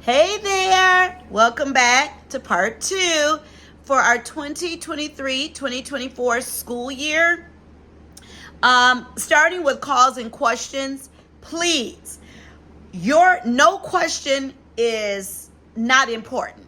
Hey there! Welcome back to part 2 for our 2023-2024 school year. Starting with calls and questions, please. No question is not important.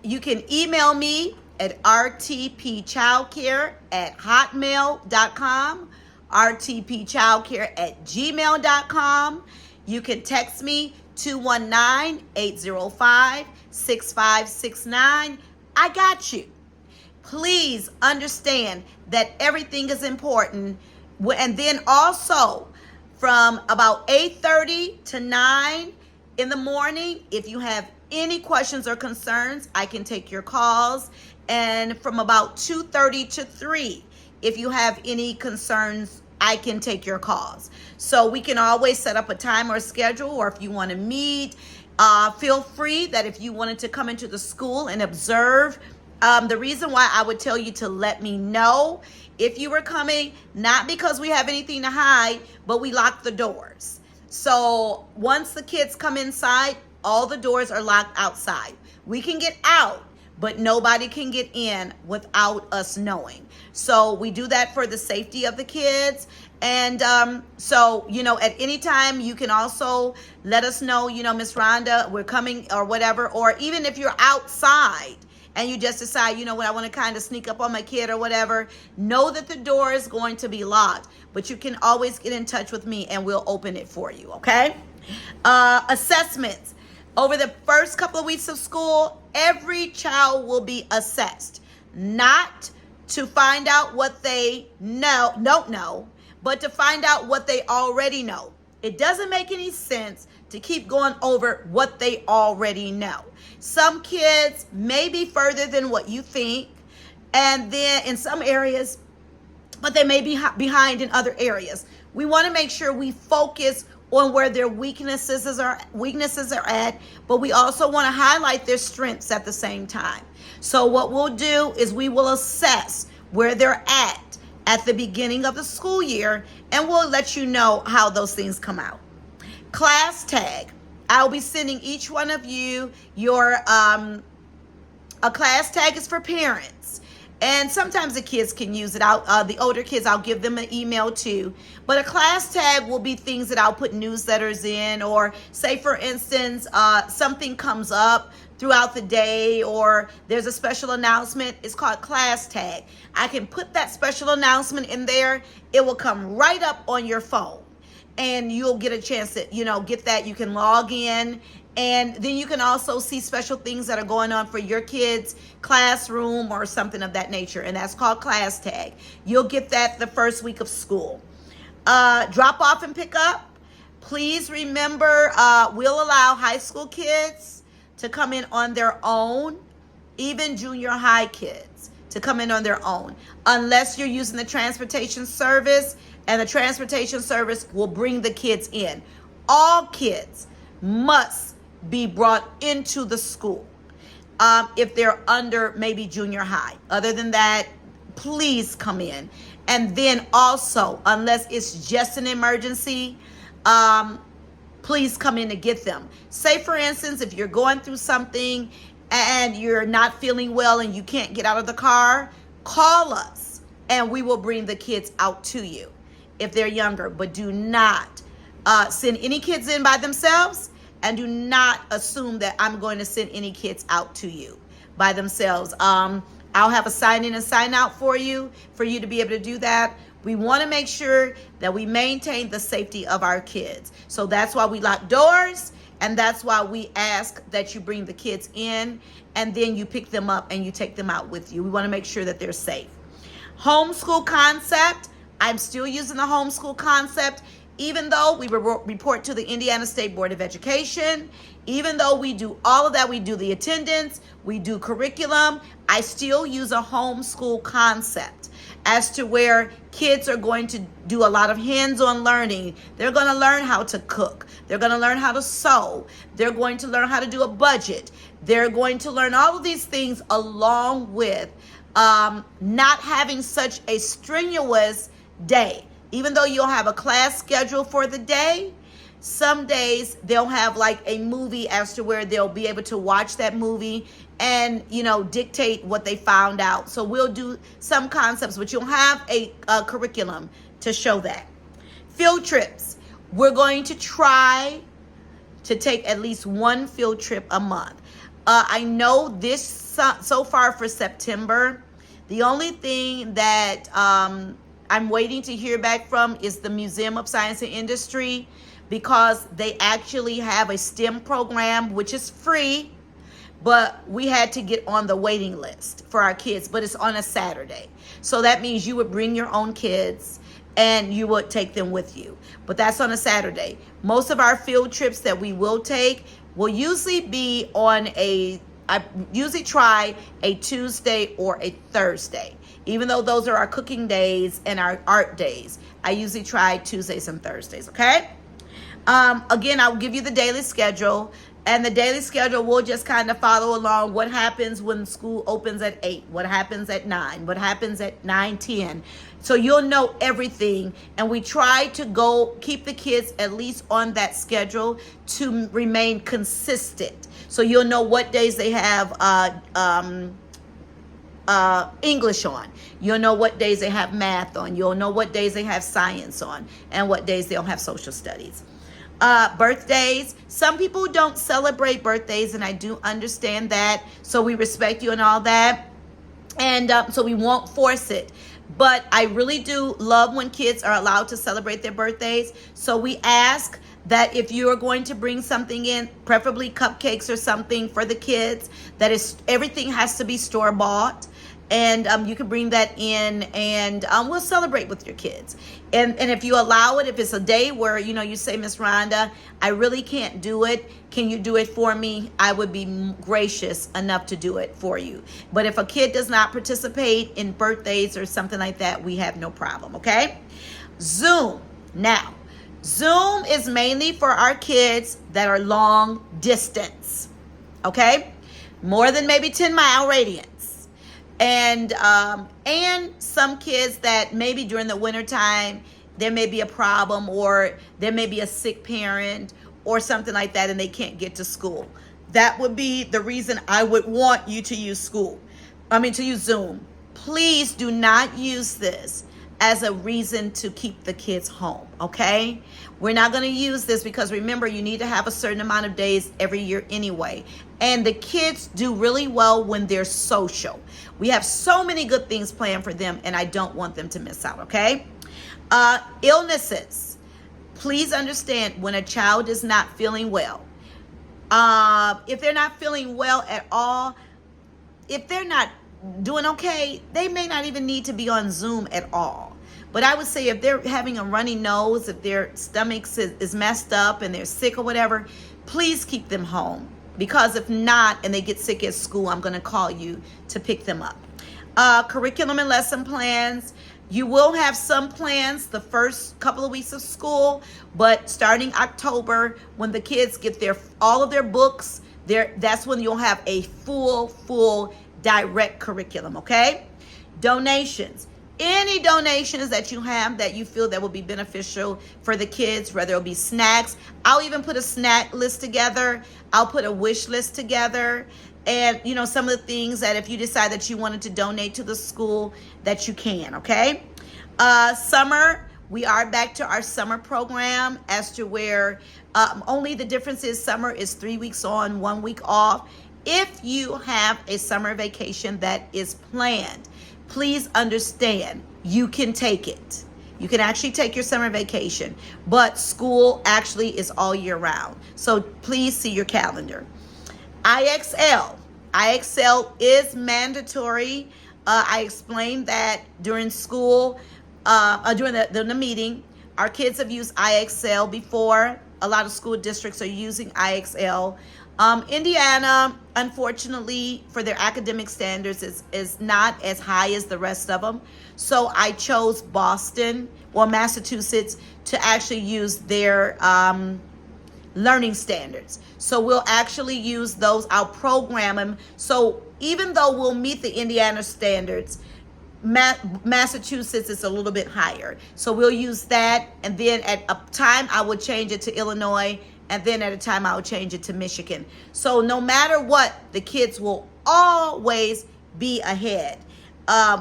You can email me at rtpchildcare@hotmail.com, rtpchildcare@gmail.com. You can text me 219-805-6569. I got you. Please understand that everything is important. And then also from about 8:30 to 9 in the morning, if you have any questions or concerns, I can take your calls. And from about 2:30 to 3, if you have any concerns, I can take your calls. So we can always set up a time or a schedule, or if you want to meet, feel free that if you wanted to come into the school and observe. The reason why I would tell you to let me know if you were coming, not because we have anything to hide, but we lock the doors. So once the kids come inside, all the doors are locked outside. We can get out, but nobody can get in without us knowing. So we do that for the safety of the kids. And so, at any time, you can also let us know, Miss Rhonda, we're coming or whatever. Or even if you're outside and you just decide, when I want to kind of sneak up on my kid or whatever, know that the door is going to be locked. But you can always get in touch with me and we'll open it for you, okay? Assessments. Over the first couple of weeks of school, every child will be assessed, not to find out what they don't know, but to find out what they already know. It doesn't make any sense to keep going over what they already know. Some kids may be further than what you think, and then in some areas, but they may be behind in other areas. We want to make sure we focus on where their weaknesses are at, but we also want to highlight their strengths at the same time. So what we'll do is we will assess where they're at the beginning of the school year, and we'll let you know how those things come out. Class tag. I'll be sending each one of you your a class tag is for parents. And sometimes the kids can use it out. The older kids, I'll give them an email too. But a class tag will be things that I'll put newsletters in, or say, for instance, something comes up throughout the day, or there's a special announcement. It's called class tag. I can put that special announcement in there. It will come right up on your phone, and you'll get a chance to, get that. You can log in. And then you can also see special things that are going on for your kids' classroom or something of that nature. And that's called class tag. You'll get that the first week of school. Drop off and pick up. Please remember, we'll allow high school kids to come in on their own, even junior high kids to come in on their own, unless you're using the transportation service, and the transportation service will bring the kids in. All kids must be brought into the school if they're under maybe junior high. Other than that, please come in. And then also, unless it's just an emergency, please come in to get them. Say, for instance, if you're going through something and you're not feeling well and you can't get out of the car, call us and we will bring the kids out to you if they're younger. But do not send any kids in by themselves. And do not assume that I'm going to send any kids out to you by themselves. I'll have a sign in and sign out for you to be able to do that. We want to make sure that we maintain the safety of our kids. So that's why we lock doors, and that's why we ask that you bring the kids in, and then you pick them up and you take them out with you. We want to make sure that they're safe. Homeschool concept. I'm still using the homeschool concept. Even though we report to the Indiana State Board of Education, even though we do all of that, we do the attendance, we do curriculum, I still use a homeschool concept as to where kids are going to do a lot of hands-on learning. They're going to learn how to cook. They're going to learn how to sew. They're going to learn how to do a budget. They're going to learn all of these things along with not having such a strenuous day. Even though you'll have a class schedule for the day, Some days they'll have like a movie as to where they'll be able to watch that movie and, dictate what they found out. So we'll do some concepts, but you'll have a curriculum to show that. Field trips. We're going to try to take at least one field trip a month. I know this so far for September, the only thing that I'm waiting to hear back from is the Museum of Science and Industry, because they actually have a STEM program, which is free, but we had to get on the waiting list for our kids, but it's on a Saturday. So that means you would bring your own kids and you would take them with you. But that's on a Saturday. Most of our field trips that we will take will usually be I usually try a Tuesday or a Thursday. Even though those are our cooking days and our art days, I usually try Tuesdays and Thursdays, okay? Again, I'll give you the daily schedule. And the daily schedule will just kind of follow along what happens when school opens at 8, what happens at 9, what happens at 9:10. So you'll know everything. And we try to keep the kids at least on that schedule to remain consistent. So you'll know what days they have English on. You'll know what days they have math on. You'll know what days they have science on, and what days they'll have social studies. Birthdays. Some people don't celebrate birthdays, and I do understand that. So we respect you and all that. And so we won't force it. But I really do love when kids are allowed to celebrate their birthdays. So we ask that if you are going to bring something in, preferably cupcakes or something for the kids, everything has to be store-bought. And you can bring that in, and we'll celebrate with your kids. And if you allow it, if it's a day where, you say, Miss Rhonda, I really can't do it. Can you do it for me? I would be gracious enough to do it for you. But if a kid does not participate in birthdays or something like that, we have no problem, okay? Zoom. Now, Zoom is mainly for our kids that are long distance, okay? More than maybe 10-mile radius. And some kids that maybe during the wintertime, there may be a problem, or there may be a sick parent or something like that, and they can't get to school. That would be the reason I would want you to use to use Zoom. Please do not use this as a reason to keep the kids home, okay? We're not going to use this because, remember, you need to have a certain amount of days every year anyway. And the kids do really well when they're social. We have so many good things planned for them, and I don't want them to miss out, okay? Illnesses. Please understand, when a child is not feeling well, if they're not feeling well at all, if they're not doing okay, they may not even need to be on Zoom at all. But I would say if they're having a runny nose, if their stomach is messed up and they're sick or whatever, please keep them home. Because if not, and they get sick at school, I'm going to call you to pick them up. Curriculum and lesson plans. You will have some plans the first couple of weeks of school, but starting October, when the kids get all of their books, that's when you'll have a full direct curriculum, okay? Donations. Any donations that you have that you feel that will be beneficial for the kids, whether it'll be snacks. I'll even put a snack list together. I'll put a wish list together. And, some of the things that if you decide that you wanted to donate to the school, that you can, okay? Summer, we are back to our summer program as to where only the difference is summer is 3 weeks on, 1 week off. If you have a summer vacation that is planned, please understand you can take it. You can actually take your summer vacation, but school actually is all year round. So please see your calendar. IXL is mandatory. I explained that during school, during the meeting. Our kids have used IXL before. A lot of school districts are using IXL. Indiana, unfortunately, for their academic standards, is not as high as the rest of them. So I chose Massachusetts, to actually use their learning standards. So we'll actually use those. I'll program them. So even though we'll meet the Indiana standards, Massachusetts is a little bit higher. So we'll use that. And then at a time, I would change it to Illinois. And then at a time, I would change it to Michigan. So no matter what, the kids will always be ahead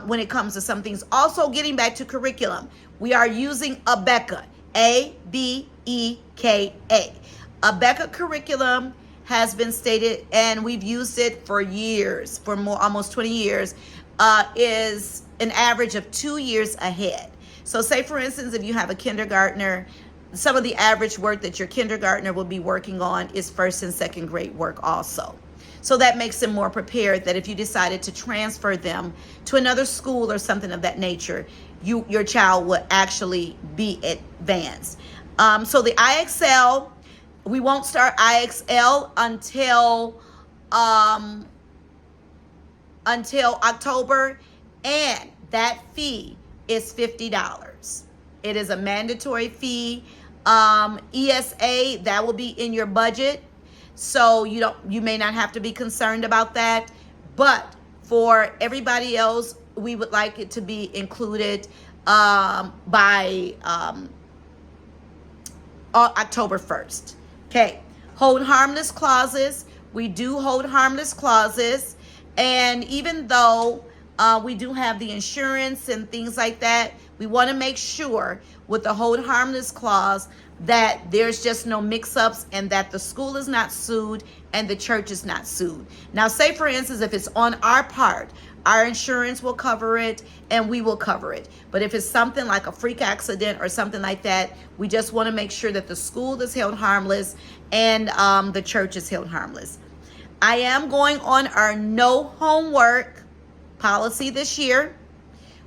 when it comes to some things. Also, getting back to curriculum, we are using ABECA, A-B-E-K-A. ABECA curriculum has been stated, and we've used it for years, for almost 20 years, is an average of 2 years ahead. So say, for instance, if you have a kindergartner, some of the average work that your kindergartner will be working on is first and second grade work also. So that makes them more prepared that if you decided to transfer them to another school or something of that nature, your child would actually be advanced. So the IXL, we won't start IXL until October, and that fee is $50. It is a mandatory fee. ESA, that will be in your budget, so you may not have to be concerned about that. But for everybody else, we would like it to be included by October 1st. Okay, hold harmless clauses. We do hold harmless clauses, and even though we do have the insurance and things like that, we want to make sure with the hold harmless clause that there's just no mix-ups and that the school is not sued and the church is not sued. Now, say for instance, if it's on our part, our insurance will cover it and we will cover it. But if it's something like a freak accident or something like that, we just want to make sure that the school is held harmless and the church is held harmless. I am going on our no homework policy this year.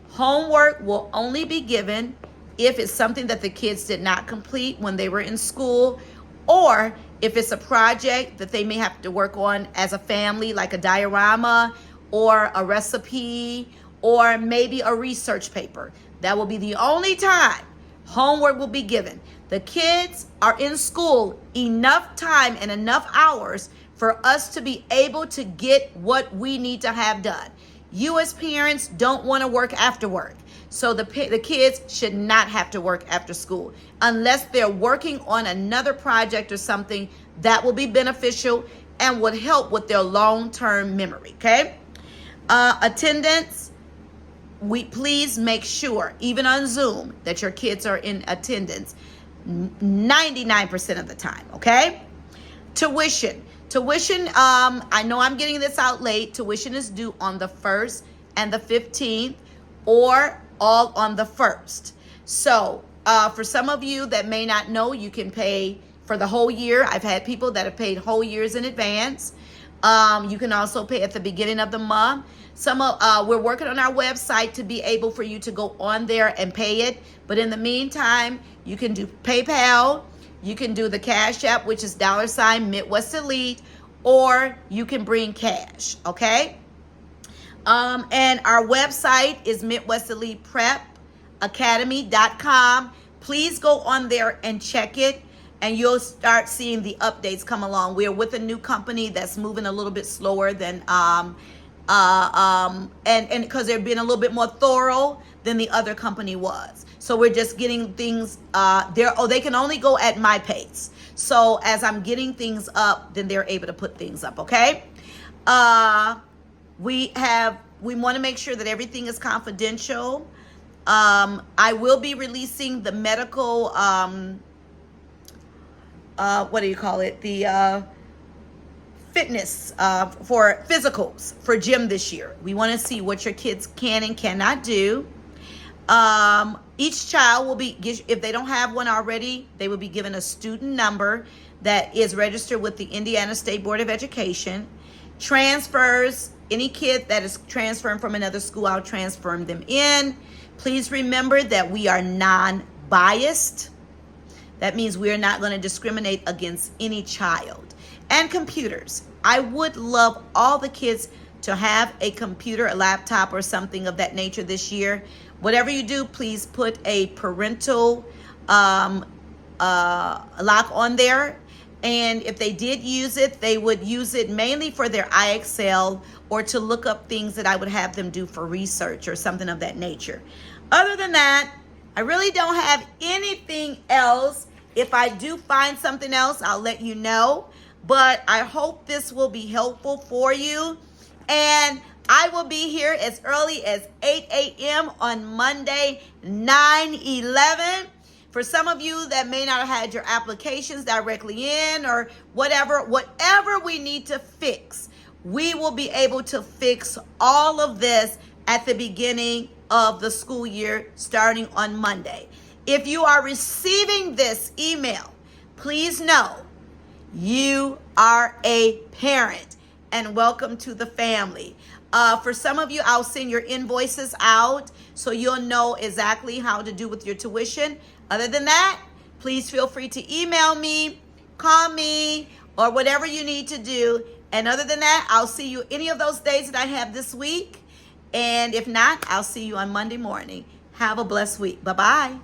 Homework will only be given if it's something that the kids did not complete when they were in school, or if it's a project that they may have to work on as a family, like a diorama or a recipe or maybe a research paper. That will be the only time homework will be given. The kids are in school enough time and enough hours for us to be able to get what we need to have done. You as parents don't want to work after work. So the kids should not have to work after school unless they're working on another project or something that will be beneficial and would help with their long-term memory, okay? Attendance, please make sure, even on Zoom, that your kids are in attendance 99% of the time, okay? Tuition, I know I'm getting this out late. Tuition is due on the 1st and the 15th, or all on the 1st. So for some of you that may not know, you can pay for the whole year. I've had people that have paid whole years in advance. You can also pay at the beginning of the month. We're working on our website to be able for you to go on there and pay it. But in the meantime, you can do PayPal. You can do the Cash App, which is $ Midwest Elite, or you can bring cash, okay? And our website is Midwest Elite Prep Academy.com. Please go on there and check it, and you'll start seeing the updates come along. We're with a new company that's moving a little bit slower than and because they're being a little bit more thorough than the other company was. So we're just getting things they can only go at my pace. So as I'm getting things up, then they're able to put things up, okay? We want to make sure that everything is confidential. I will be releasing the medical, the fitness for physicals for gym this year. We want to see what your kids can and cannot do. Each child will be, if they don't have one already, they will be given a student number that is registered with the Indiana State Board of Education. Transfers, any kid that is transferring from another school, I'll transfer them in. Please remember that we are non-biased. That means we are not going to discriminate against any child. And computers. I would love all the kids to have a computer, a laptop, or something of that nature this year. Whatever you do, please put a parental lock on there. And if they did use it, they would use it mainly for their IXL or to look up things that I would have them do for research or something of that nature. Other than that, I really don't have anything else. If I do find something else, I'll let you know. But I hope this will be helpful for you. And I will be here as early as 8 a.m. on Monday, 9/11. For some of you that may not have had your applications directly in or whatever we need to fix, we will be able to fix all of this at the beginning of the school year starting on Monday. If you are receiving this email, please know you are a parent and welcome to the family. For some of you, I'll send your invoices out so you'll know exactly how to do with your tuition. Other than that, please feel free to email me, call me, or whatever you need to do. And other than that, I'll see you any of those days that I have this week. And if not, I'll see you on Monday morning. Have a blessed week. Bye-bye.